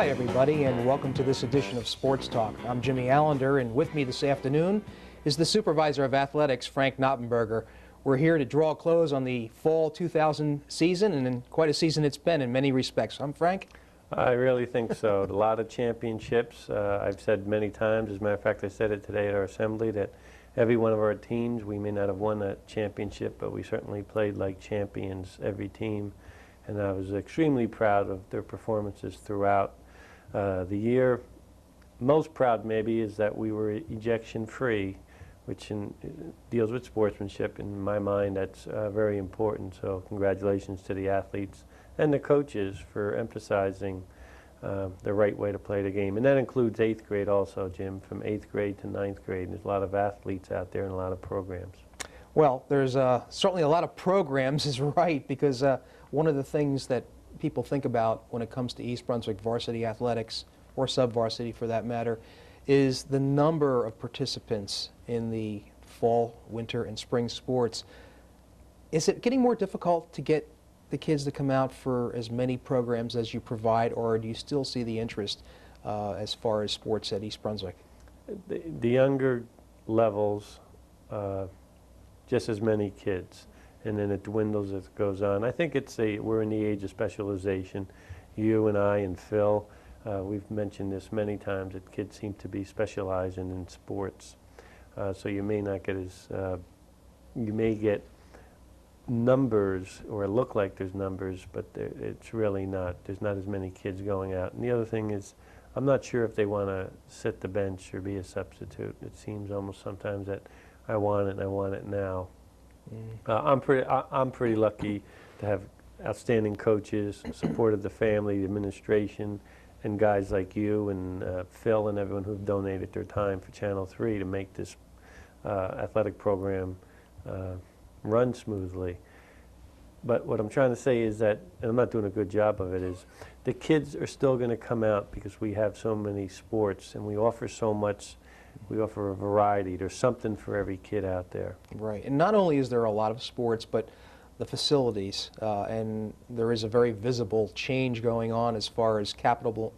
Hi everybody, and welcome to this edition of Sports Talk. I'm Jimmy Allinder, and with me this afternoon is the Supervisor of Athletics, Frank Noppenberger. We're here to draw a close on the fall 2000 season, and quite a season it's been in many respects. I'm Frank. I really think so. A lot of championships. I've said many times, as a matter of fact, I said it today at our assembly, that every one of our teams, we may not have won a championship, but we certainly played like champions, every team. And I was extremely proud of their performances throughout the year. Most proud maybe is that we were ejection free, which deals with sportsmanship. In my mind, that's very important. So congratulations to the athletes and the coaches for emphasizing the right way to play the game. And that includes 8th grade also, Jim, from 8th grade to 9th grade. And there's a lot of athletes out there and a lot of programs. Well, there's certainly a lot of programs, is right, because one of the things that people think about when it comes to East Brunswick varsity athletics, or sub-varsity for that matter, is the number of participants in the fall, winter, and spring sports. Is it getting more difficult to get the kids to come out for as many programs as you provide, or do you still see the interest as far as sports at East Brunswick? The younger levels, just as many kids, and then it dwindles as it goes on. I think we're in the age of specialization. You and I and Phil, we've mentioned this many times, that kids seem to be specializing in sports. So you may not get you may get numbers, or look like there's numbers, but it's really not. There's not as many kids going out. And the other thing is, I'm not sure if they want to sit the bench or be a substitute. It seems almost sometimes that I want it and I want it now. I'm pretty lucky to have outstanding coaches, support of the family, the administration, and guys like you and Phil and everyone who've donated their time for Channel 3 to make this athletic program run smoothly. But what I'm trying to say is that, and I'm not doing a good job of it, is the kids are still going to come out because we have so many sports and we offer so much. We offer a variety. There's something for every kid out there. Right. And not only is there a lot of sports, but the facilities, and there is a very visible change going on as far as capital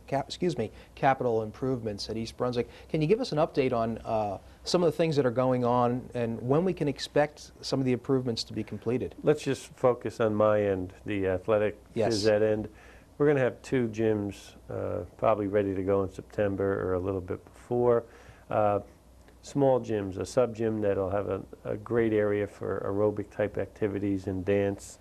improvements at East Brunswick. Can you give us an update on some of the things that are going on and when we can expect some of the improvements to be completed? Let's just focus on my end, the athletic phys ed end. We're going to have 2 gyms probably ready to go in September or a little bit before. Small gyms, a sub-gym that'll have a great area for aerobic type activities and dance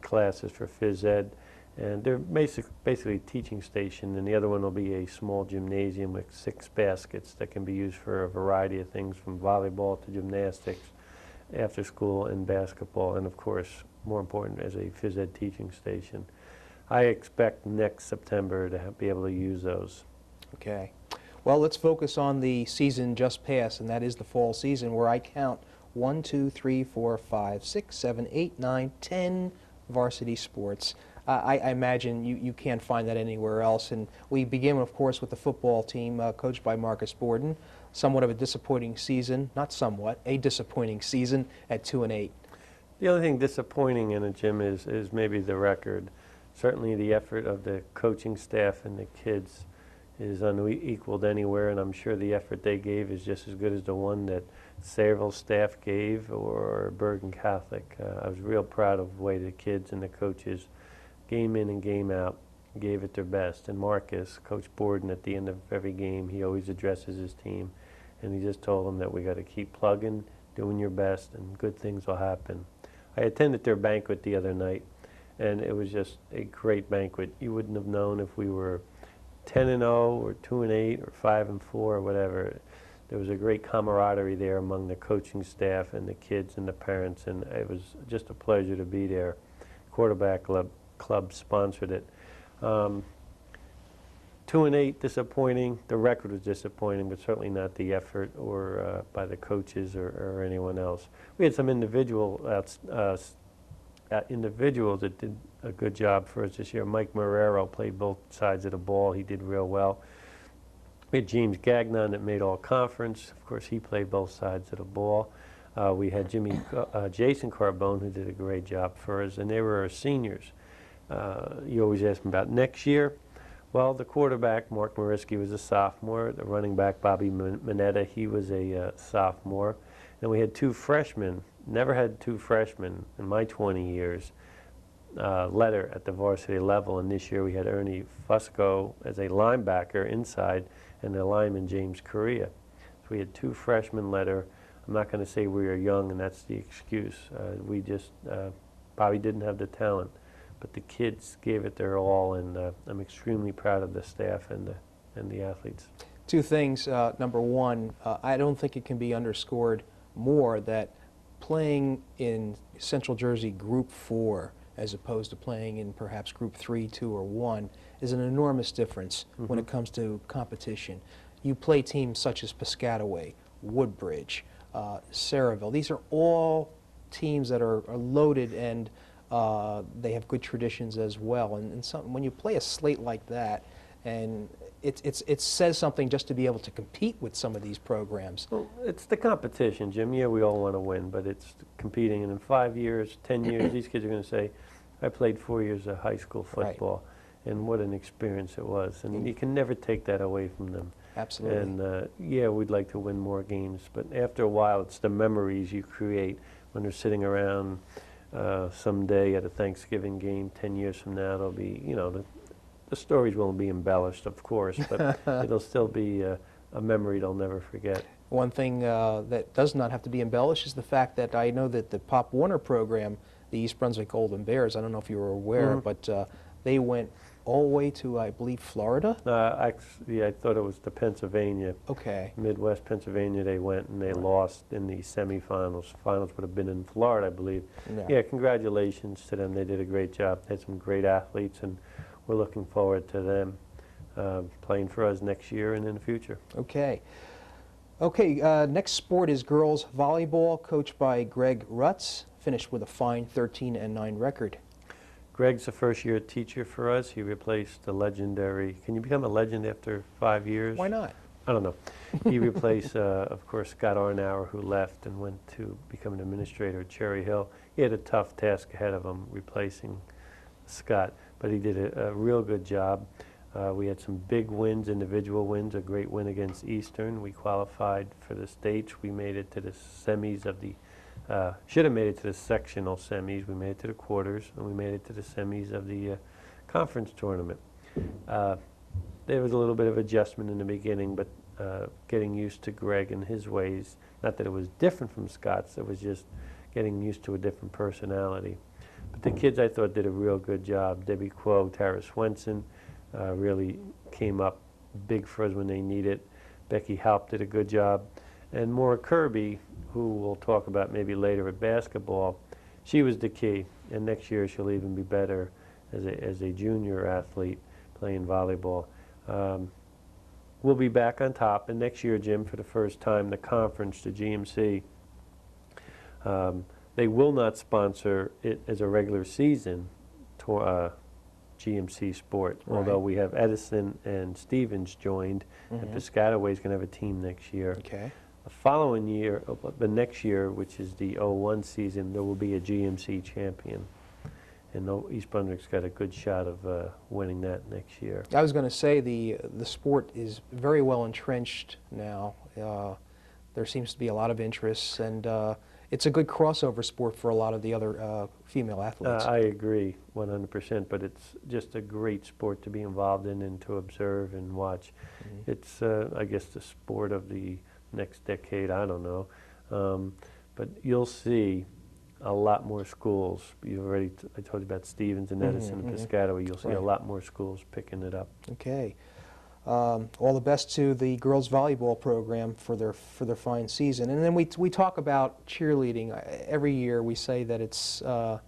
classes for phys ed. And they're basically a teaching station, and the other one will be a small gymnasium with 6 baskets that can be used for a variety of things, from volleyball to gymnastics, after school, and basketball, and of course, more important, as a phys ed teaching station. I expect next September to be able to use those. Okay. Well, let's focus on the season just passed, and that is the fall season, where I count 1, 2, 3, 4, 5, 6, 7, 8, 9, 10 varsity sports. I imagine you can't find that anywhere else. And we begin, of course, with the football team coached by Marcus Borden. Somewhat of a disappointing season, not somewhat, a disappointing season at 2-8. The only thing disappointing in it, Jim, is maybe the record. Certainly the effort of the coaching staff and the kids is unequaled anywhere, and I'm sure the effort they gave is just as good as the one that Sayreville staff gave or Bergen Catholic. I was real proud of the way the kids and the coaches, game in and game out, gave it their best. And Marcus, Coach Borden, at the end of every game, he always addresses his team, and he just told them that we got to keep plugging, doing your best, and good things will happen. I attended their banquet the other night, and it was just a great banquet. You wouldn't have known if we were 10-0 or 2-8 or 5-4 or whatever. There was a great camaraderie there among the coaching staff and the kids and the parents, and it was just a pleasure to be there. Quarterback Club sponsored it. 2-8, disappointing. The record was disappointing, but certainly not the effort or by the coaches or anyone else. We had some individuals that did a good job for us this year. Mike Marrero played both sides of the ball. He did real well. We had James Gagnon that made all conference. Of course, he played both sides of the ball. We had Jason Carbone, who did a great job for us, and they were our seniors. You always ask them about next year. Well, the quarterback, Mark Mariski, was a sophomore. The running back, Bobby Mineta, he was a sophomore. And we had two freshmen. Never had two freshmen in my 20 years letter at the varsity level. And this year we had Ernie Fusco as a linebacker inside and the lineman James Correa. So we had two freshmen letter. I'm not going to say we were young, and that's the excuse. We just, Bobby didn't have the talent. But the kids gave it their all, and I'm extremely proud of the staff and the athletes. Two things. Number one, I don't think it can be underscored more that playing in Central Jersey Group 4 as opposed to playing in perhaps Group 3, 2, or 1 is an enormous difference when it comes to competition. You play teams such as Piscataway, Woodbridge, Saraville. These are all teams that are loaded, and they have good traditions as well. And when you play a slate like that, and it says something just to be able to compete with some of these programs. Well, it's the competition, Jim. Yeah, we all want to win, but it's competing. And in 5 years, 10 years, these kids are going to say, I played 4 years of high school football, and what an experience it was. And you can never take that away from them. Absolutely. And yeah, we'd like to win more games, but after a while, it's the memories you create when they're sitting around someday at a Thanksgiving game. 10 years from now, it'll be, you know, the stories won't be embellished, of course, but it'll still be a memory they'll never forget. One thing that does not have to be embellished is the fact that I know that the Pop Warner program, the East Brunswick Golden Bears, I don't know if you were aware, but they went all the way to, I believe, Florida? Actually, I thought it was to Pennsylvania. Okay. Midwest Pennsylvania they went, and they lost in the semifinals. Finals would have been in Florida, I believe. Yeah, congratulations to them. They did a great job. They had some great athletes, and we're looking forward to them playing for us next year and in the future. Okay. Okay, next sport is girls volleyball, coached by Greg Rutz, finished with a fine 13-9 record. Greg's a first-year teacher for us. He replaced the legendary, can you become a legend after 5 years? Why not? I don't know. He replaced, of course, Scott Arnauer, who left and went to become an administrator at Cherry Hill. He had a tough task ahead of him replacing Scott, but he did a real good job. We had some big wins, individual wins, a great win against Eastern. We qualified for the states. We made it to the semis of the, should have made it to the sectional semis. We made it to the quarters, and we made it to the semis of the conference tournament. There was a little bit of adjustment in the beginning, but getting used to Greg and his ways. Not that it was different from Scott's, it was just getting used to a different personality. But the kids, I thought, did a real good job. Debbie Quo, Tara Swenson really came up big for us when they needed. Becky Halp did a good job. And Maura Kirby, who we'll talk about maybe later at basketball, she was the key. And next year she'll even be better as a junior athlete playing volleyball. We'll be back on top. And next year, Jim, for the first time, the conference, the GMC, they will not sponsor it as a regular season GMC sport, although we have Edison and Stevens joined, and Piscataway is going to have a team next year. Okay. The following year, the next year, which is the 01 season, there will be a GMC champion. And East Brunswick's got a good shot of winning that next year. I was going to say the sport is very well entrenched now. There seems to be a lot of interest, and it's a good crossover sport for a lot of the other female athletes. I agree 100%, but it's just a great sport to be involved in and to observe and watch. It's, I guess, the sport of the next decade, I don't know. But you'll see a lot more schools. I told you about Stevens and Edison and Piscataway. You'll see a lot more schools picking it up. Okay. All the best to the girls volleyball program for their fine season. And then we talk about cheerleading. Every year we say that it's a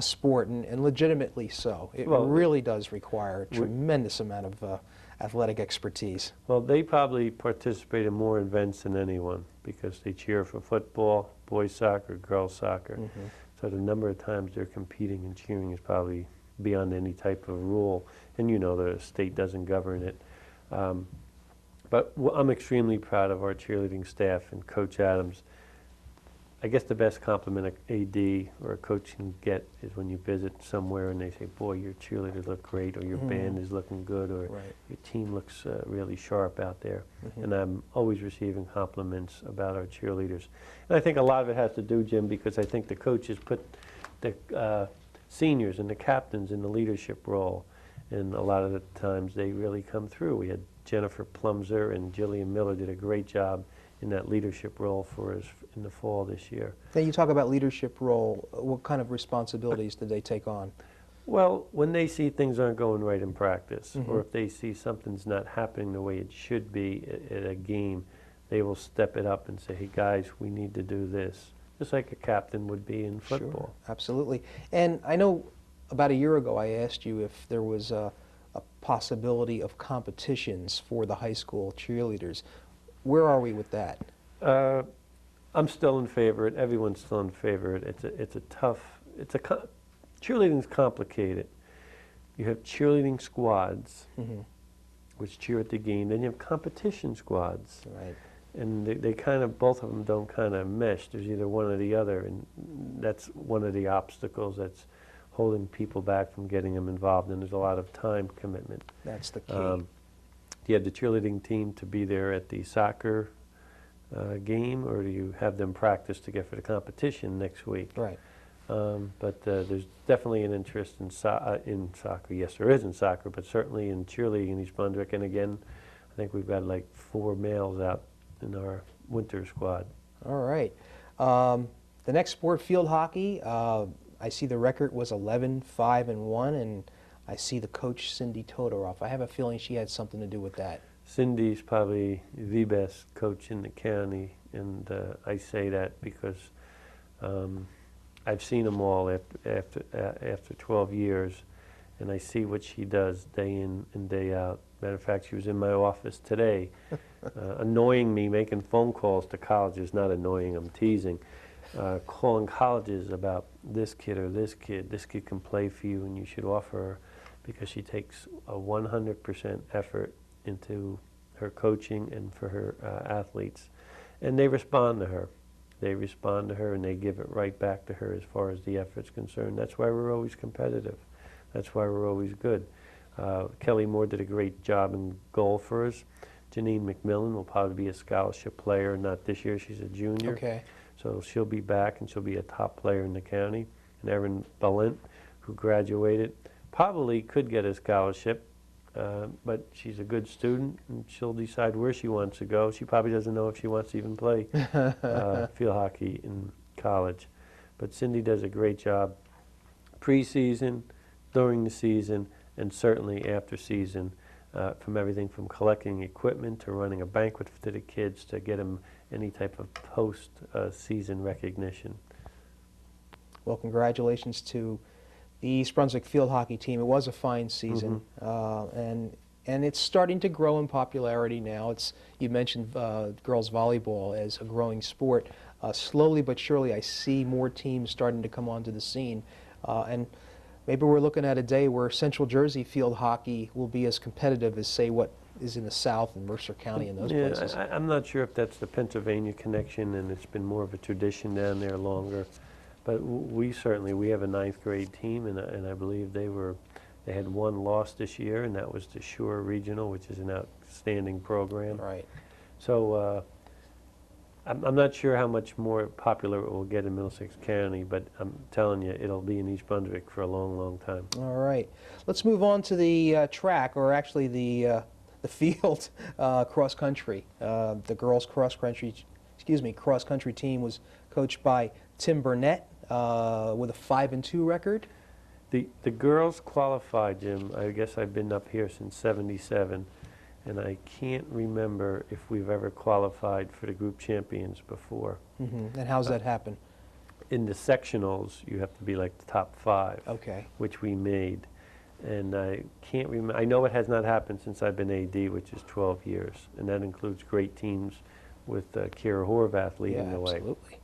sport, and legitimately so. It really does require a tremendous amount of athletic expertise. Well, they probably participate in more events than anyone because they cheer for football, boys soccer, girls soccer. So the number of times they're competing and cheering is probably beyond any type of rule. And you know the state doesn't govern it. But I'm extremely proud of our cheerleading staff and Coach Adams. I guess the best compliment a AD or a coach can get is when you visit somewhere and they say, boy, your cheerleaders look great, or your band is looking good, or Right. your team looks really sharp out there. Mhm. And I'm always receiving compliments about our cheerleaders. And I think a lot of it has to do, Jim, because I think the coaches put the seniors and the captains in the leadership role. And a lot of the times they really come through. We had Jennifer Plumser and Jillian Miller did a great job in that leadership role for us in the fall this year. Now, you talk about leadership role. What kind of responsibilities did they take on? Well, when they see things aren't going right in practice, Mhm. or if they see something's not happening the way it should be at a game, they will step it up and say, hey guys, we need to do this, just like a captain would be in football. Sure, absolutely. And I know about a year ago I asked you if there was a possibility of competitions for the high school cheerleaders. Where are we with that? I'm still in favor of it. Everyone's still in favor of it. Cheerleading's complicated. You have cheerleading squads, Mm-hmm. which cheer at the game. Then you have competition squads. Right. And they kind of, both of them don't kind of mesh. There's either one or the other. And that's one of the obstacles that's holding people back from getting them involved. And there's a lot of time commitment. That's the key. Do you have the cheerleading team to be there at the soccer game, or do you have them practice to get for the competition next week? Right. But there's definitely an interest in soccer. Yes, there is in soccer, but certainly in cheerleading in East Brunswick. And again, I think we've got like 4 males out in our winter squad. All right. The next sport, field hockey. I see the record was 11-5-1, and I see the coach, Cindy Todoroff. I have a feeling she had something to do with that. Cindy's probably the best coach in the county, and I say that because I've seen them all after 12 years, and I see what she does day in and day out. Matter of fact, she was in my office today, annoying me, making phone calls to colleges, not annoying, I'm teasing, calling colleges about this kid or this kid can play for you and you should offer her, because she takes a 100% effort into her coaching and for her athletes. And they respond to her. They respond to her and they give it right back to her as far as the effort's concerned. That's why we're always competitive. That's why we're always good. Kelly Moore did a great job in goal for us. Janine McMillan will probably be a scholarship player, not this year, she's a junior. Okay. So she'll be back and she'll be a top player in the county. And Erin Balint, who graduated, probably could get a scholarship, but she's a good student and she'll decide where she wants to go. She probably doesn't know if she wants to even play field hockey in college. But Cindy does a great job pre-season, during the season, and certainly after season, from everything from collecting equipment to running a banquet for the kids to get them any type of post-season recognition. Well, congratulations to the East Brunswick field hockey team. It was a fine season, and it's starting to grow in popularity now. You mentioned girls volleyball as a growing sport. Slowly but surely, I see more teams starting to come onto the scene, and maybe we're looking at a day where Central Jersey field hockey will be as competitive as, say, what is in the South and Mercer County and those places. I'm not sure if that's the Pennsylvania connection, and it's been more of a tradition down there longer. But we have a 9th grade team, and I believe they had one loss this year, and that was the Shore Regional, which is an outstanding program. Right. So I'm not sure how much more popular it will get in Middlesex County, but I'm telling you, it'll be in East Brunswick for a long, long time. All right. Let's move on to the track, or actually the field cross country. The girls cross country team was coached by Tim Burnett with a 5-2 record. The girls qualified, Jim. I guess I've been up here since '77, and I can't remember if we've ever qualified for the group champions before. Mm-hmm. And how's that happen? In the sectionals, you have to be like the top 5, Okay. which we made. And I can't remember. I know it has not happened since I've been AD, which is 12 years, and that includes great teams with Kira Horvath leading the way. Absolutely.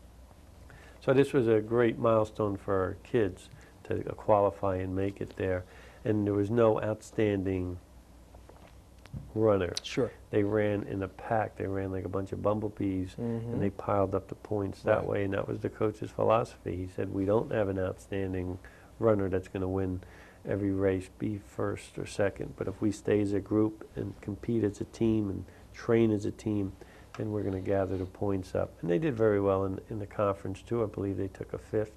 So this was a great milestone for our kids to qualify and make it there. And there was no outstanding runner. Sure. They ran in a pack. They ran like a bunch of bumblebees, and they piled up the points that way, and that was the coach's philosophy. He said, we don't have an outstanding runner that's going to win every race, be first or second, but if we stay as a group and compete as a team and train as a team, then we're going to gather the points up. And they did very well in the conference, too. I believe they took a 5th.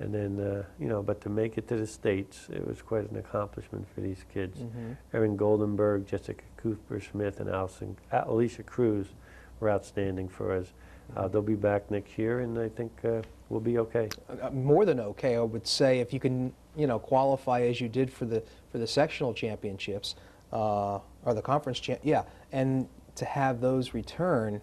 And then, you know, but to make it to the States, it was quite an accomplishment for these kids. Erin Goldenberg, Jessica Cooper-Smith, and Alicia Cruz were outstanding for us. They'll be back next year, and I think we'll be okay. More than okay, I would say, if you can, you know, qualify as you did for the sectional championships or the conference and to have those return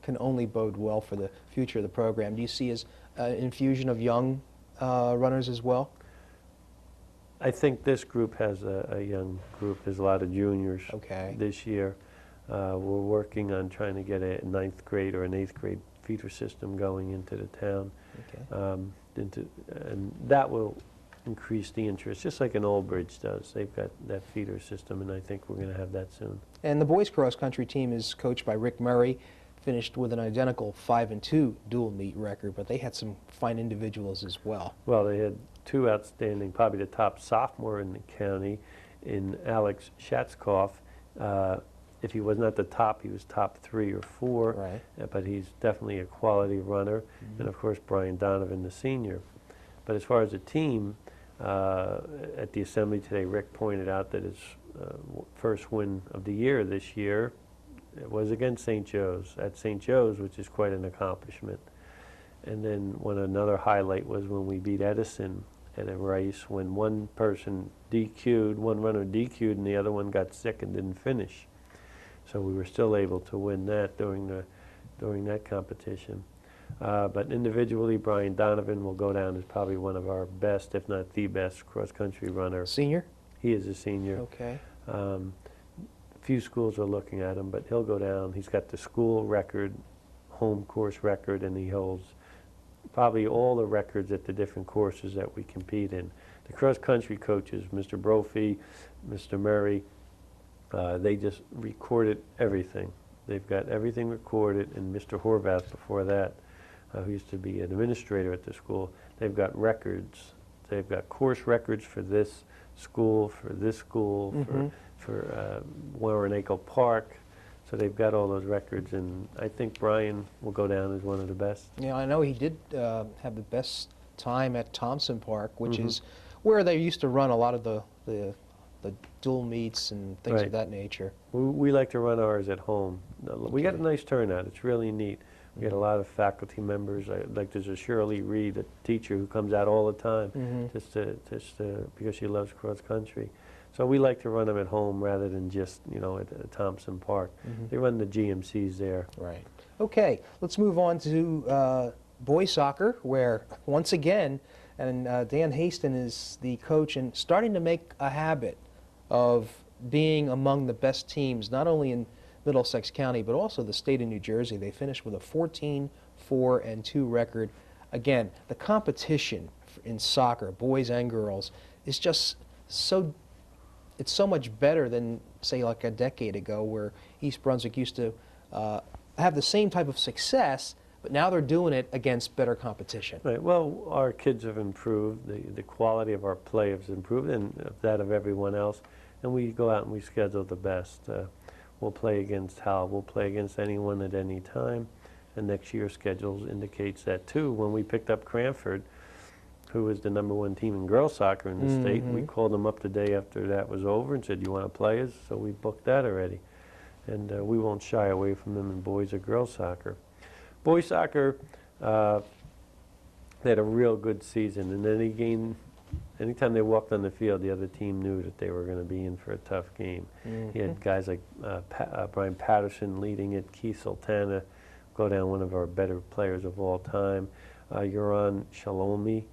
can only bode well for the future of the program. Do you see as an infusion of young runners as well? I think this group has a young group. There's a lot of juniors this year. We're working on trying to get a 9th grade or an 8th grade feeder system going into the town. And that will increase the interest, just like an Old Bridge does. They've got that feeder system, and I think we're going to have that soon. And the boys cross country team is coached by Rick Murray, finished with an identical 5-2 dual meet record, but they had some fine individuals as well. Well, they had 2 outstanding, probably the top sophomore in the county, in Alex Schatzkoff. If he was not the top, he was top 3 or 4, but he's definitely a quality runner. And of course, Brian Donovan, the senior. But as far as a team, at the assembly today, Rick pointed out that his first win of the year this year, it was against St. Joe's, at St. Joe's, which is quite an accomplishment. And then another highlight was when we beat Edison at a race when one person DQ'd, one runner DQ'd, and the other one got sick and didn't finish. So we were still able to win that during that competition. But individually, Brian Donovan will go down as probably one of our best, if not the best, cross-country runner. Senior? He is a senior. Okay. Few schools are looking at him, but he'll go down. He's got the school record, home course record, and he holds probably all the records at the different courses that we compete in. The cross-country coaches, Mr. Brophy, Mr. Murray, they just recorded everything. They've got everything recorded, and Mr. Horvath before that, who used to be an administrator at the school, they've got records. They've got course records for this school, for Warrenacle Park. So they've got all those records, and I think Brian will go down as one of the best. Yeah, I know he did have the best time at Thompson Park, which is where they used to run a lot of the dual meets and things of that nature. We like to run ours at home. We got a nice turnout. It's really neat. We get a lot of faculty members. Like there's a Shirley Reed, a teacher who comes out all the time just because she loves cross country. So we like to run them at home rather than just, you know, at Thompson Park. They run the GMCs there. Right. Okay, let's move on to boys soccer, where once again, and Dan Haston is the coach and starting to make a habit of being among the best teams, not only in Middlesex County, but also the state of New Jersey. They finished with a 14-4-2 record. Again, the competition in soccer, boys and girls, is just it's so much better than, say, like a decade ago, where East Brunswick used to have the same type of success, but now they're doing it against better competition. Right. Well, our kids have improved. The quality of our play has improved, and that of everyone else. And we go out and we schedule the best. We'll play against Hal. We'll play against anyone at any time. And next year's schedule indicates that, too. When we picked up Cranford, who was the #1 team in girls soccer in the state, we called them up the day after that was over and said, "You want to play us?" So we booked that already. And we won't shy away from them in boys or girls soccer. Boys soccer, they had a real good season. And then anytime they walked on the field, the other team knew that they were going to be in for a tough game. He had guys like Brian Patterson leading it, Keith Sultana, go down, one of our better players of all time. Yoran Shalomi,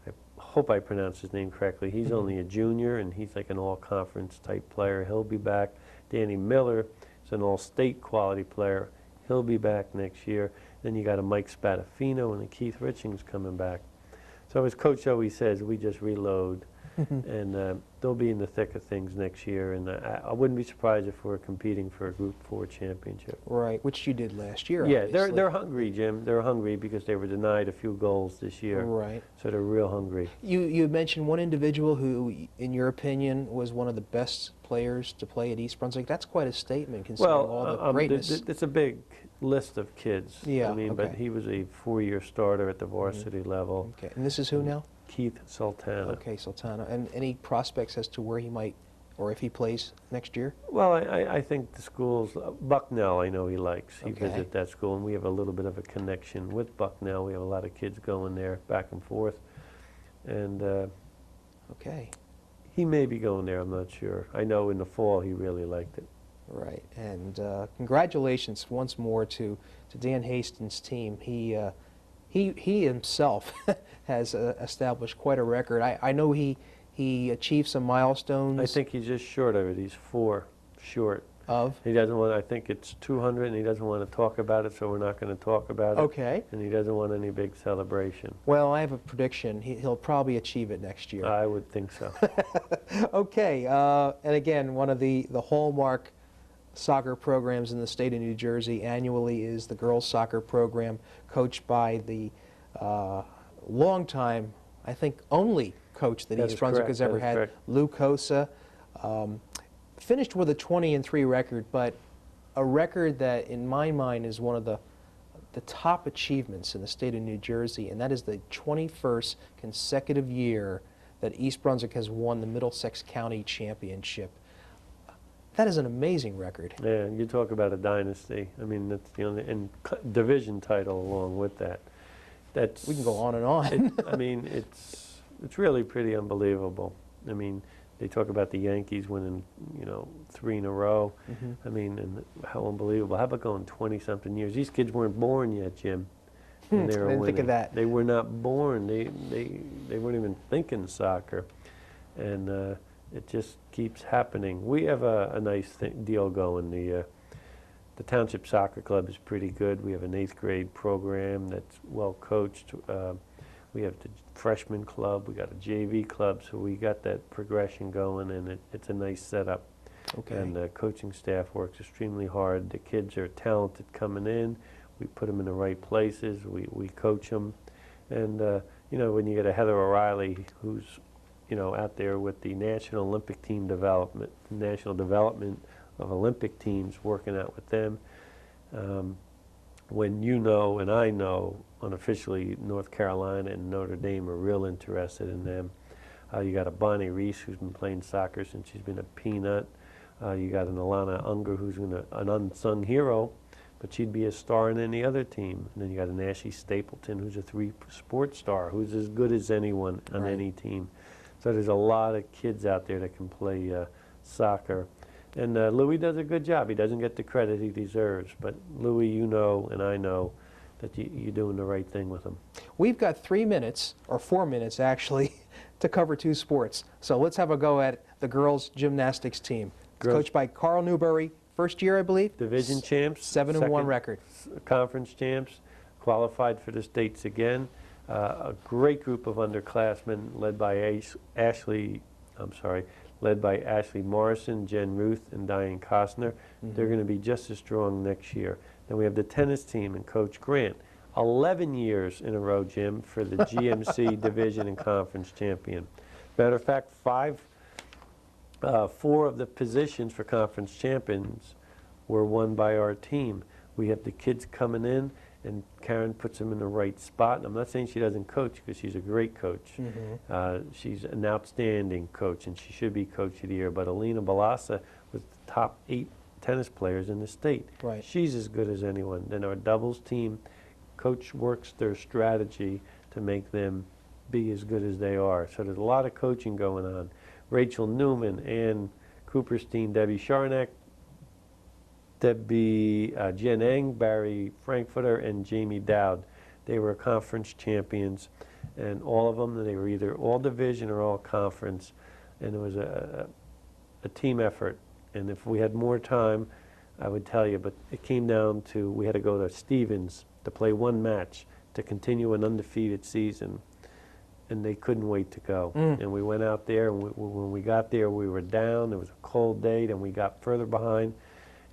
I hope I pronounced his name correctly. He's only a junior, and he's like an all-conference type player. He'll be back. Danny Miller is an all-state quality player. He'll be back next year. Then you got a Mike Spadafino and a Keith Richings coming back. So as Coach always says, we just reload. And they'll be in the thick of things next year, and I wouldn't be surprised if we're competing for a Group 4 championship. Right, which you did last year, Yeah, obviously. they're hungry, Jim. They're hungry because they were denied a few goals this year. Right. So they're real hungry. You mentioned one individual who, in your opinion, was one of the best players to play at East Brunswick. That's quite a statement, considering all the greatness. It's a big list of kids. Yeah, I mean, but he was a 4-year starter at the varsity level. Okay, and this is who now? Keith Sultana. Okay, Sultana. And any prospects as to where he might, or if he plays next year? Well, I think the schools, Bucknell I know he likes. He Okay. visits that school, and we have a little bit of a connection with Bucknell. We have a lot of kids going there back and forth. And Okay. he may be going there, I'm not sure. I know in the fall he really liked it. Right, and congratulations once more to Dan Hastings' team. He himself has established quite a record. I know he achieved some milestones. I think he's just short of it. He's 4 short. Of? He doesn't want, I think it's 200, and he doesn't want to talk about it, so we're not going to talk about it. Okay. And he doesn't want any big celebration. Well, I have a prediction. He'll probably achieve it next year. I would think so. Okay, and again, one of the hallmark soccer programs in the state of New Jersey annually is the girls soccer program, coached by the longtime, I think only coach that East Brunswick has ever had, Lou Cosa. Finished with a 20-3 record, but a record that in my mind is one of the top achievements in the state of New Jersey, and that is the 21st consecutive year that East Brunswick has won the Middlesex County Championship. That is an amazing record. Yeah, you talk about a dynasty. I mean, that's the only, and division title along with that. That's, we can go on and on. I mean, it's really pretty unbelievable. I mean, they talk about the Yankees winning, 3 in a row. I mean, and how unbelievable. How about going 20-something years? These kids weren't born yet, Jim. And they were I didn't think of winning. that. They were not born. They weren't even thinking soccer. And it just keeps happening. We have a nice deal going. The Township Soccer Club is pretty good. We have an 8th grade program that's well coached. We have the freshman club. We got a JV club, so we got that progression going, and it's a nice setup. Okay. And the coaching staff works extremely hard. The kids are talented coming in. We put them in the right places. We coach them. And, when you get a Heather O'Reilly who's, out there with the National Olympic Team development, national development of Olympic teams, working out with them, when and I know unofficially North Carolina and Notre Dame are real interested in them. You got a Bonnie Reese who's been playing soccer since she's been a peanut. You got an Alana Unger who's an unsung hero, but she'd be a star in any other team. And then you got an Ashley Stapleton who's a 3-sport star who's as good as anyone on any team. So there's a lot of kids out there that can play soccer. And Louis does a good job. He doesn't get the credit he deserves, but Louis, and I know that you're doing the right thing with him. We've got 3 minutes, or 4 minutes actually, to cover 2 sports. So let's have a go at the girls' gymnastics team. It's coached by Carl Newberry, first year, I believe. Division champs. 7-1 record. Conference champs, qualified for the states again. A great group of underclassmen led by Ashley Morrison, Jen Ruth, and Diane Costner. They're going to be just as strong next year. Then we have the tennis team and Coach Grant. 11 years in a row, Jim, for the GMC Division and Conference champion. Matter of fact, 4 of the positions for conference champions were won by our team. We have the kids coming in, and Karen puts them in the right spot. And I'm not saying she doesn't coach, because she's a great coach. She's an outstanding coach, and she should be Coach of the Year. But Alina Balasa was the top 8 tennis players in the state. Right. She's as good as anyone. Then our doubles team, coach works their strategy to make them be as good as they are. So there's a lot of coaching going on. Rachel Newman, Ann Cooperstein, Debbie Sharnack, Jen Eng, Barry Frankfurter, and Jamie Dowd. They were conference champions, and all of them, they were either all division or all conference, and it was a team effort. And if we had more time, I would tell you, but it came down to, we had to go to Stevens to play 1 match to continue an undefeated season. and they couldn't wait to go. And we went out there, and when we got there, we were down. It was a cold day, and we got further behind.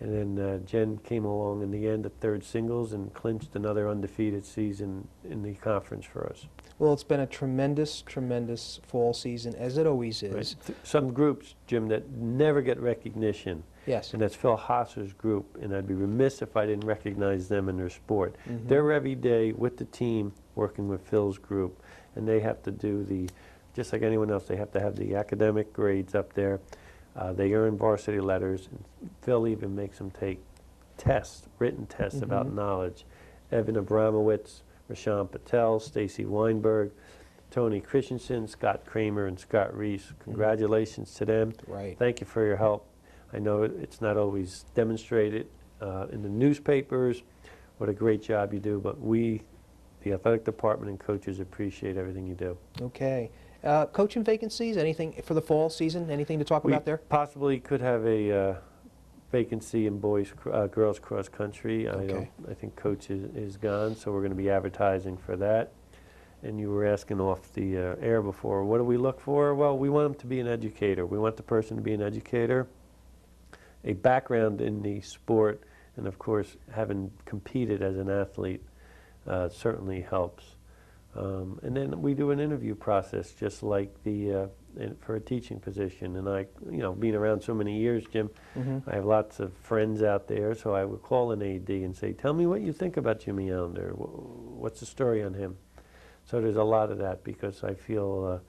And then Jen came along in the end at third singles and clinched another undefeated season in the conference for us. Well, it's been a tremendous, tremendous fall season, as it always is. Right. Some groups, Jim, that never get recognition. Yes. And that's Phil Hosser's group, and I'd be remiss if I didn't recognize them in their sport. They're every day with the team working with Phil's group, and they have to do just like anyone else, they have to have the academic grades up there. They earn varsity letters, and Phil even makes them take tests, written tests about knowledge. Evan Abramowitz, Rashawn Patel, Stacy Weinberg, Tony Christensen, Scott Kramer, and Scott Reese. Congratulations to them. Right. Thank you for your help. I know it's not always demonstrated in the newspapers what a great job you do, but we, the athletic department and coaches, appreciate everything you do. Okay. Coaching vacancies, anything for the fall season, anything to talk about there? Possibly could have a vacancy in girls cross country. Okay. I think coach is gone, so we're going to be advertising for that. And you were asking off the air before, what do we look for? Well, we want them to be an educator. We want the person to be an educator, a background in the sport, and of course, having competed as an athlete certainly helps. And then we do an interview process, just like for a teaching position. And I, being around so many years, Jim, I have lots of friends out there, so I would call an AD and say, tell me what you think about Jimmy Allinder. What's the story on him? So there's a lot of that, because I feel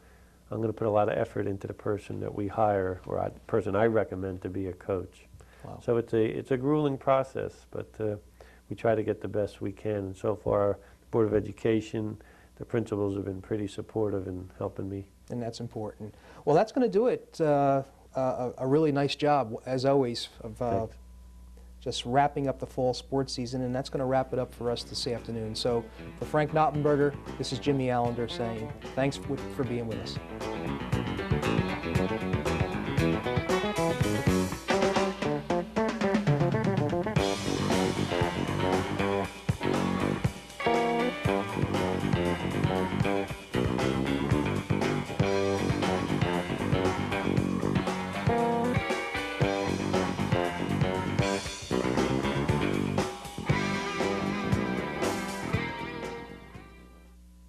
I'm going to put a lot of effort into the person that we hire, or the person I recommend to be a coach. Wow. So it's a grueling process, but we try to get the best we can. And so far, the Board of Education, the principals have been pretty supportive in helping me. And that's important. Well, that's going to do it. A really nice job, as always, of just wrapping up the fall sports season, and that's going to wrap it up for us this afternoon. So for Frank Noppenberger, this is Jimmy Allinder saying thanks for being with us.